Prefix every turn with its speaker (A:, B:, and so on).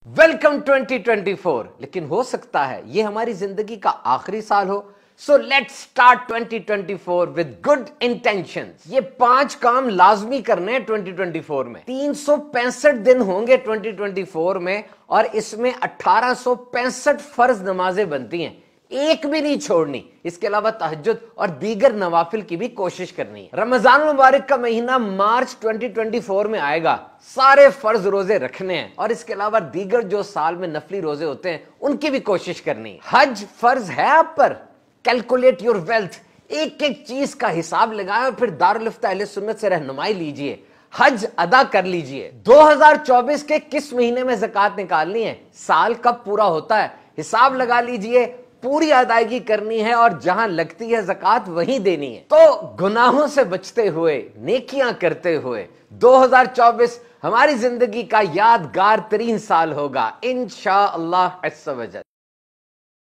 A: Welcome 2024। लेकिन हो सकता है ये हमारी जिंदगी का आखिरी साल हो। So let's start 2024 with good intentions. ये 5 काम लाजमी करने हैं 2024 में। 365 दिन होंगे 2024 में और इसमें 1865 फर्ज नमाजें बनती हैं, एक भी नहीं छोड़नी। इसके अलावा तहज्जुद और दीगर नवाफिल की भी कोशिश करनी है। रमजान मुबारक का महीना मार्च 2024 में आएगा। सारे फर्ज रोजे रखने हैं और इसके अलावा दीगर जो साल में नफली रोजे होते हैं उनकी भी कोशिश करनी है। हज फर्ज है आप पर। कैलकुलेट योर वेल्थ, एक एक चीज का हिसाब लगाएं और फिर दारुल इफ्ता अहले सुन्नत से रहनुमाई लीजिए, हज अदा कर लीजिए। 2024 के किस महीने में ज़कात निकालनी है, साल कब पूरा होता है, हिसाब लगा लीजिए, पूरी अदायगी करनी है और जहां लगती है ज़कात वहीं देनी है। तो गुनाहों से बचते हुए नेकियां करते हुए 2024 हमारी जिंदगी का यादगार तरीन साल होगा इंशाअल्लाह अज़्ज़ व जल।